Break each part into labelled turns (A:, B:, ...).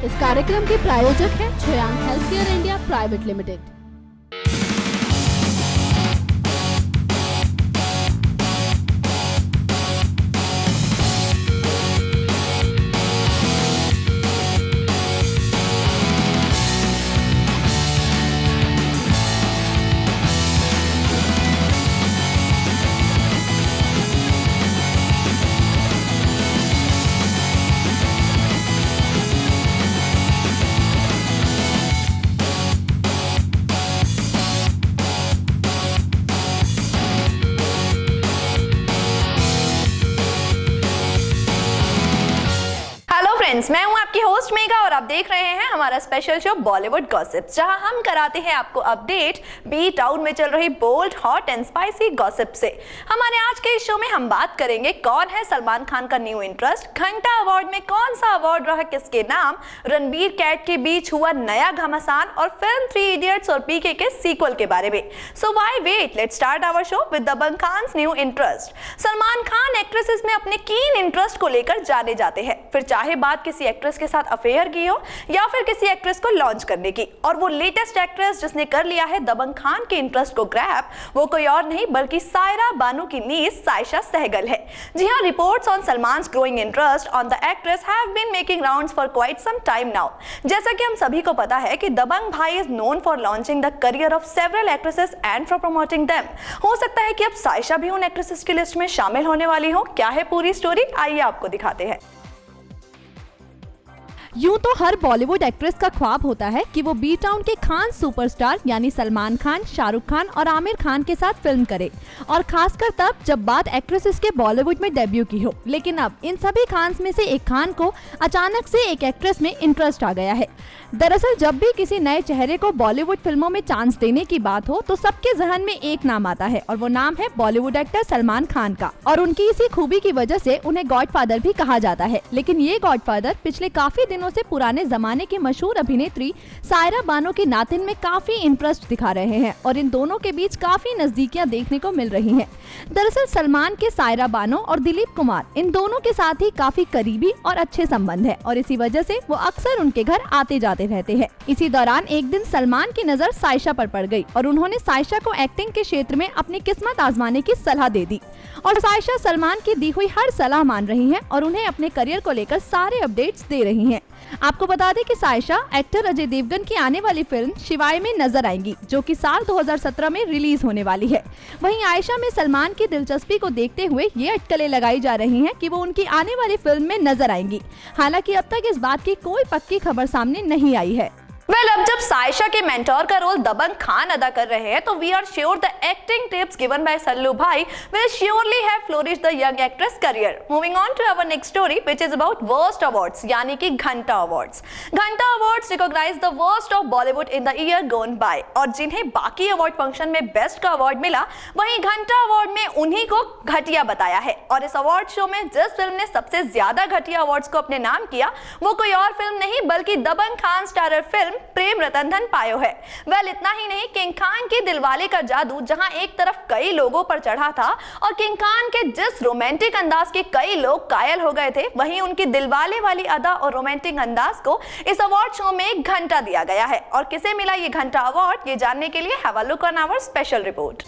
A: इस कार्यक्रम के प्रायोजक हैं छयांग हेल्थकेयर इंडिया प्राइवेट लिमिटेड।
B: मैं हूं आपकी होस्ट मेघा और आप देख रहे हैं हमारा स्पेशल शो बॉलीवुड गॉसिप्स, जहां हम कराते हैं आपको अपडेट बी टाउन में चल रही bold, hot and spicy gossip से। हमारे आज के इस शो में हम बात करेंगे कौन है सलमान खान का न्यू इंटरेस्ट, घंटा अवार्ड में कौन सा अवार्ड रहा किसके नाम, रणबीर कैट के बीच हुआ नया घमासान और फिल्म 3 इडियट्स और पीके के सीक्वल के बारे में। So why wait, let's start our show with Dabangg Khan's new interest. Salman Khan actresses में अपने कीन इंटरेस्ट को लेकर जाने जाते हैं, फिर चाहे बात किसी एक्ट्रेस के साथ अफेयर की हो या फिर किसी एक्ट्रेस को लॉन्च करने की। और वो लेटेस्ट एक्ट्रेस जिसने कर लिया है दबंग खान के इंटरेस्ट को ग्रैब, वो कोई और नहीं बल्कि सायरा बानो की नीस सायशा सहगल है। जी हां, reports on Salman's growing interest on the actress have been making rounds for quite some time now. जैसा कि हम सभी को पता है कि दबंग भाई is known for launching the career of several actresses and for promoting them. हो सकता है कि अब सायशा भी उन एक्ट्रेसेस की लिस्ट में शामिल होने वाली हो। क्या है पूरी स्टोरी, आइए आपको दिखाते हैं।
A: यूं तो हर बॉलीवुड एक्ट्रेस का ख्वाब होता है कि वो बी टाउन के खान सुपरस्टार यानी सलमान खान, शाहरुख खान और आमिर खान के साथ फिल्म करे, और खासकर तब जब बात एक्ट्रेसेस के बॉलीवुड में डेब्यू की हो। लेकिन अब इन सभी खान्स में से एक खान को अचानक से एक एक्ट्रेस में इंटरेस्ट आ गया है। दरअसल जब भी किसी नए चेहरे को बॉलीवुड फिल्मों में चांस देने की बात हो तो सबके जहन में एक नाम आता है और वो नाम है बॉलीवुड एक्टर सलमान खान का। और उनकी इसी खूबी की वजह से उन्हें गॉडफादर भी कहा जाता है। लेकिन ये गॉडफादर पिछले काफी दिनों से पुराने जमाने की मशहूर अभिनेत्री सायरा बानो के नातिन में काफी इंटरेस्ट दिखा रहे हैं और इन दोनों के बीच काफी नजदीकियां देखने को मिल रही हैं। दरअसल सलमान के सायरा बानो और दिलीप कुमार इन दोनों के साथ ही काफी करीबी और अच्छे संबंध है और इसी वजह से वो अक्सर उनके घर आते जाते रहते हैं। इसी दौरान एक दिन सलमान की नजर सायशा पर पड़ गई और उन्होंने सायशा को एक्टिंग के क्षेत्र में अपनी किस्मत आजमाने की सलाह दे दी। और सायशा सलमान की दी हुई हर सलाह मान रही हैं और उन्हें अपने करियर को लेकर सारे अपडेट्स दे रही हैं। आपको बता दें कि सायशा एक्टर अजय देवगन की आने वाली फिल्म शिवाय में नजर आएंगी, जो कि साल 2017 में रिलीज होने वाली है। वहीं आयशा में सलमान की दिलचस्पी को देखते हुए ये अटकलें लगाई जा रही हैं कि वो उनकी आने वाली फिल्म में नजर आएंगी। हालांकि अब तक इस बात की कोई पक्की खबर सामने नहीं आई है।
B: अब जब सायशा के मेंटोर का रोल दबंग खान अदा कर रहे हैं तो we are sure the acting tips given by Sallu Bhai will surely have flourish the young actress career. Moving on to our next story which is about worst awards, यानी कि Ghanta awards. Ghanta awards recognise the worst of Bollywood in the year gone by, और जिन्हें बाकी award function में best का award मिला वहीं घंटा अवार्ड में उन्हीं को घटिया बताया है। और इस अवार्ड शो में जिस फिल्म ने सबसे ज्यादा घटिया अवार्ड्स को अपने नाम किया वो कोई और फिल्म नहीं बल्कि दबंग खान स्टारर फिल्म प्रेम रतन धन पायो है। वेल, इतना ही नहीं, किंग खान के दिलवाले का जादू जहां एक तरफ कई लोगों पर चढ़ा था और किंग खान के जिस रोमांटिक अंदाज के कई लोग कायल हो गए थे, वहीं उनकी दिलवाले वाली अदा और रोमांटिक अंदाज को इस अवार्ड शो में एक घंटा दिया गया है। और किसे मिला ये घंटा अवार्ड, ये जानने के लिए have a look on our special report.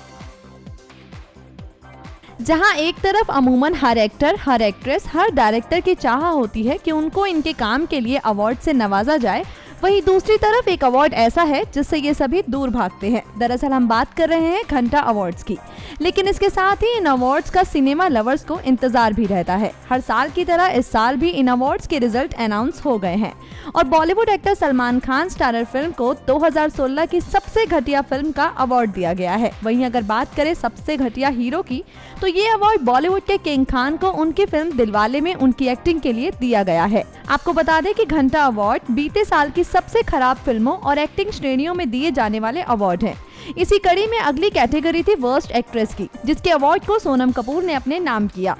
A: जहां एक तरफ अमूमन हर एक्टर, हर एक्ट्रेस, हर डायरेक्टर की चाह होती है कि उनको इनके काम के लिए अवार्ड से नवाजा जाए, वहीं दूसरी तरफ एक अवार्ड ऐसा है जिससे ये सभी दूर भागते हैं। दरअसल हम बात कर रहे हैं घंटा अवार्ड्स की। लेकिन इसके साथ ही इन अवार्ड्स का सिनेमा लवर्स को इंतजार भी रहता है। हर साल की तरह इस साल भी इन अवार्ड्स के रिजल्ट अनाउंस हो गए हैं और Bollywood actor Salman Khan starrer film को 2016 की सबसे घटिया फिल्म का अवार्ड दिया गया है। वहीं अगर बात करें सबसे घटिया हीरो की तो ये अवार्ड बॉलीवुड के किंग खान को उनकी फिल्म दिलवाले में उनकी एक्टिंग के लिए दिया गया है। आपको बता दें कि घंटा अवार्ड बीते साल की सबसे खराब फिल्मों और एक्टिंग श्रेणियों में दिए जाने वाले अवार्ड हैं। इसी कड़ी में अगली कैटेगरी थी वर्स्ट एक्ट्रेस की, जिसके अवार्ड को सोनम कपूर ने अपने नाम किया।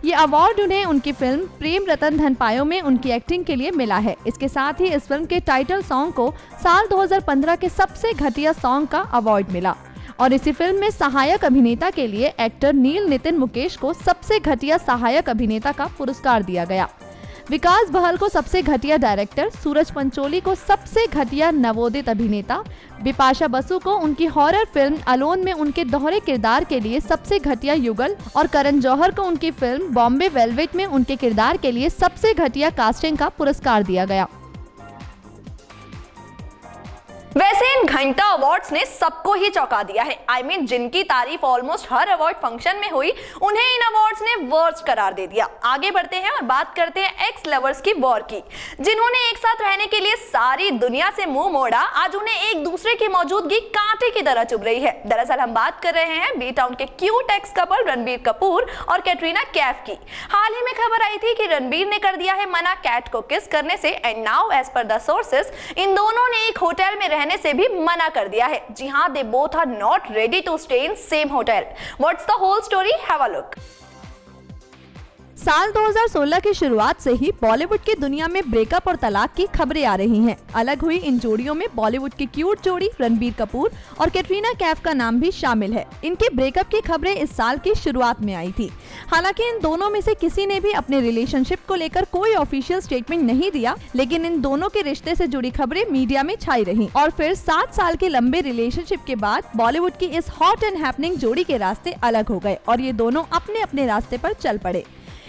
A: ये अवार्ड उन्हें उनकी फिल्म प्रेम रतन धन पायो में उनकी एक्टिंग के लिए मिला है। इसके साथ ही इस फिल्म के टाइटल सॉन्ग को साल 2015 के सबसे घटिया सॉन्ग का अवार्ड मिला और इसी फिल्म में सहायक अभिनेता के लिए एक्टर नील नितिन मुकेश को सबसे घटिया सहायक अभिनेता का पुरस्कार दिया गया। विकास बहल को सबसे घटिया डायरेक्टर, सूरज पंचोली को सबसे घटिया नवोदित अभिनेता, बिपाशा बसु को उनकी हॉरर फिल्म अलोन में उनके दोहरे किरदार के लिए सबसे घटिया युगल और करण जौहर को उनकी फिल्म बॉम्बे वेलवेट में उनके किरदार के लिए सबसे घटिया कास्टिंग का पुरस्कार दिया गया।
B: वैसे इन घंटा अवार्ड्स ने सबको ही चौंका दिया है। I mean, जिनकी तारीफ ऑलमोस्ट हर अवार्ड फंक्शन में हुई, उन्हें इन अवार्ड्स ने वर्स्ट करार दे दिया। आगे बढ़ते हैं और बात करते हैं एक्स लवर्स की वॉर की, जिन्होंने एक साथ रहने के लिए सारी दुनिया से मुंह मोड़ा। आज उन्हें एक दूसरे की मौजूदगी कांटे की तरह चुभ रही है। दरअसल हम बात कर रहे हैं बी टाउन के cute x couple Ranbir Kapoor और कैटरीना कैफ की। हाल ही में खबर आई थी कि रणबीर ने कर दिया है मना कैट को किस करने से, and now as per the sources इन दोनों ने एक होटल में रहने से भी मना कर दिया है। जी हां, they both are not ready to stay in same hotel. What's the whole story? Have a look.
A: साल 2016 की शुरुआत से ही बॉलीवुड की दुनिया में ब्रेकअप और तलाक की खबरें आ रही हैं। अलग हुई इन जोड़ियों में बॉलीवुड की क्यूट जोड़ी रणबीर कपूर और कैटरीना कैफ का नाम भी शामिल है। इनके ब्रेकअप की खबरें इस साल की शुरुआत में आई थी। हालांकि इन दोनों में से किसी ने भी अपने रिलेशनशिप को लेकर कोई ऑफिशियल स्टेटमेंट नहीं दिया, लेकिन इन दोनों के रिश्ते से जुड़ी खबरें मीडिया में छाई रही और फिर 7 साल के लंबे रिलेशनशिप के बाद बॉलीवुड की इस हॉट एंड हैपनिंग जोड़ी के रास्ते अलग हो गए और ये दोनों अपने अपने रास्ते पर चल पड़े।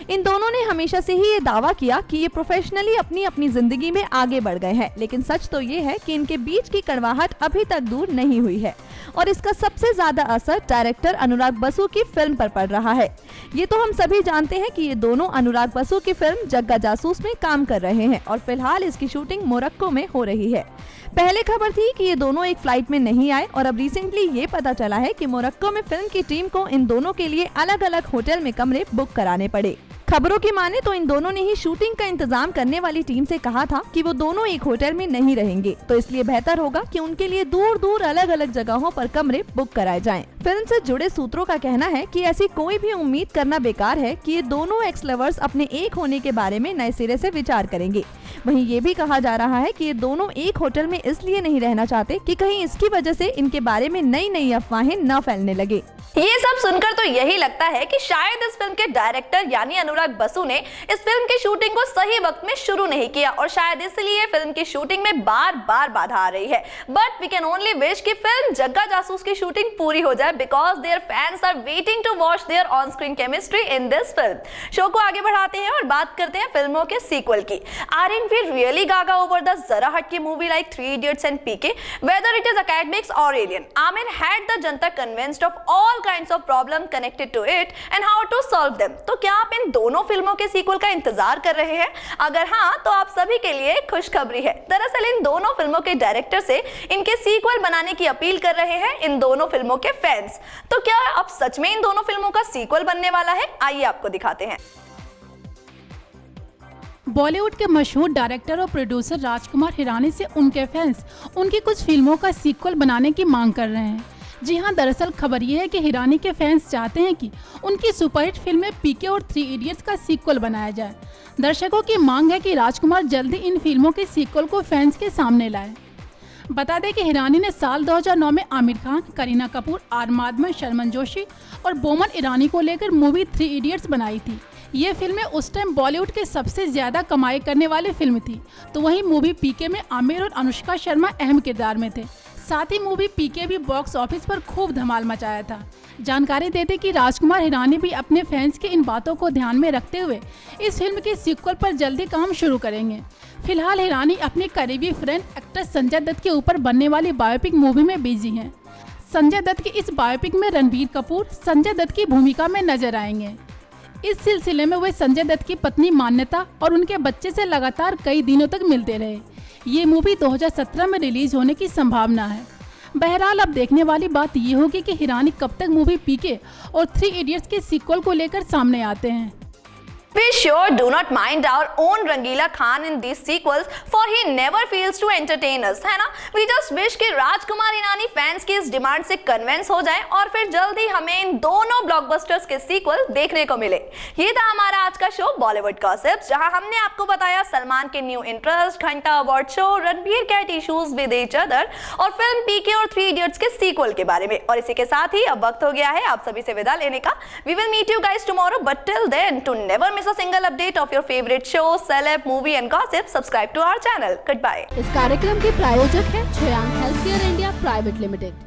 A: इन दोनों ने हमेशा से ही ये दावा किया कि ये प्रोफेशनली अपनी अपनी जिंदगी में आगे बढ़ गए हैं, लेकिन सच तो ये है कि इनके बीच की कड़वाहट अभी तक दूर नहीं हुई है और इसका सबसे ज्यादा असर डायरेक्टर अनुराग बसु की फिल्म पर पड़ रहा है। ये तो हम सभी जानते हैं कि ये दोनों अनुराग बसु की फिल्म जग्गा जासूस में काम कर रहे हैं और फिलहाल इसकी शूटिंग मोरक्को में हो रही है। पहले खबर थी कि ये दोनों एक फ्लाइट में नहीं आए और अब रिसेंटली ये पता चला है कि मोरक्को में फिल्म की टीम को इन दोनों के लिए अलग अलग होटल में कमरे बुक कराने पड़े। खबरों की माने तो इन दोनों ने ही शूटिंग का इंतजाम करने वाली टीम से कहा था कि वो दोनों एक होटल में नहीं रहेंगे, तो इसलिए बेहतर होगा कि उनके लिए दूर दूर अलग अलग जगहों पर कमरे बुक कराए जाएं। फिल्म से जुड़े सूत्रों का कहना है कि ऐसी कोई भी उम्मीद करना बेकार है कि ये दोनों एक्स लवर्स अपने एक होने के बारे में नए सिरे से विचार करेंगे। वहीं ये भी कहा जा रहा है कि ये दोनों एक होटल में इसलिए नहीं रहना चाहते कि कहीं इसकी वजह से इनके बारे में नई नई अफवाहें न फैलने लगे।
B: ये सब सुनकर तो यही लगता है कि शायद इस फिल्म के डायरेक्टर यानी अनुराग बसु ने इस फिल्म की शूटिंग को सही वक्त में शुरू नहीं किया और शायद इसलिए फिल्म की शूटिंग में बार बार बाधा आ रही है। But we can only wish कि फिल्म जग्गा जासूस की शूटिंग पूरी हो जाए because their fans are waiting to watch their on screen chemistry in this film. Show को आगे बढ़ाते हैं और बात करते हैं फिल्मों के सीक्वल की। आरएनवी really gaga over the Zara Hatke movie like Three Idiots and PK, whether it is academics or alien. Aamir had the Janata convinced of all kinds of problems connected to it and how to solve them. तो क्या आप इन दोनों फिल्मों के sequel का इंतजार कर रहे हैं? अगर हाँ, तो आप सभी के लिए खुशखबरी है। दरअसल इन दोनों फिल्मों के डायरेक्टर से इनके सीक्वल बनाने की अपील कर रहे हैं इन दोनों फिल्मों के फैंस। तो क्या अब सच में इन दोनों फिल्मों का सीक्वल बनने वाला है? आइए आपको दिखाते हैं।
C: बॉलीवुड के मशहूर डायरेक्टर और प्रोड्यूसर राजकुमार हिरानी से उनके फैंस उनकी कुछ फिल्मों का सीक्वल बनाने की मांग कर रहे हैं। जी हां, दरअसल खबर ये है कि हिरानी के फैंस चाहते हैं कि उनकी सुपरहिट फिल्में पीके और थ्री इडियट्स का सीक्वल बनाया जाए। दर्शकों की मांग है कि राजकुमार जल्दी इन फिल्मों के सीक्वल को फैंस के सामने लाए। बता दें कि हिरानी ने साल 2009 में आमिर खान, करीना कपूर, आर माधवन, शर्मन जोशी और बोमन ईरानी को लेकर मूवी थ्री इडियट्स बनाई थी। ये फिल्में उस टाइम बॉलीवुड के सबसे ज़्यादा कमाई करने वाली फिल्म थी। तो वहीं मूवी पीके में आमिर और अनुष्का शर्मा अहम किरदार में थे। साथ ही मूवी पीके भी बॉक्स ऑफिस पर खूब धमाल मचाया था। जानकारी देते कि राजकुमार हिरानी भी अपने फैंस की इन बातों को ध्यान में रखते हुए इस फिल्म के सीक्वल पर जल्दी काम शुरू करेंगे। फिलहाल हिरानी अपने करीबी फ्रेंड एक्टर संजय दत्त के ऊपर बनने वाली बायोपिक मूवी में बिजी हैं। संजय दत्त की इस बायोपिक में रणबीर कपूर संजय दत्त की भूमिका में नजर आएंगे। इस सिलसिले में वे संजय दत्त की पत्नी मान्यता और उनके बच्चे से लगातार कई दिनों तक मिलते रहे। ये मूवी 2017 में रिलीज होने की संभावना है। बहरहाल अब देखने वाली बात ये होगी कि हिरानी कब तक मूवी पीके और थ्री इडियट्स के सीक्वल को लेकर सामने आते हैं।
B: We sure do not mind our own Rangila Khan in these sequels, for he never fails to entertain us, है ना? We just wish कि राजकुमार हिरानी फैंस की इस डिमांड से कन्विंस हो जाए और फिर जल्दी हमें इन दोनों ब्लॉकबस्टर्स के सीक्वल देखने को मिले। ये था हमारा आज का शो बॉलीवुड गॉसिप्स, जहां हमने आपको बताया सलमान के new interest, Ghanta award show, Ranbir Kat issues with each other और फिल्म पीके और थ्री इडियट्स के सीक्वल के बारे में। और इसी के साथ ही अब वक्त हो गया है आप सभी से विदा लेने का। We will meet you guys tomorrow, but till then, to never miss a single update of your favorite show, celeb, movie and gossip, subscribe to our channel. Goodbye.
A: इस कार्यक्रम के प्रायोजक हैं Shreyank health care India private limited.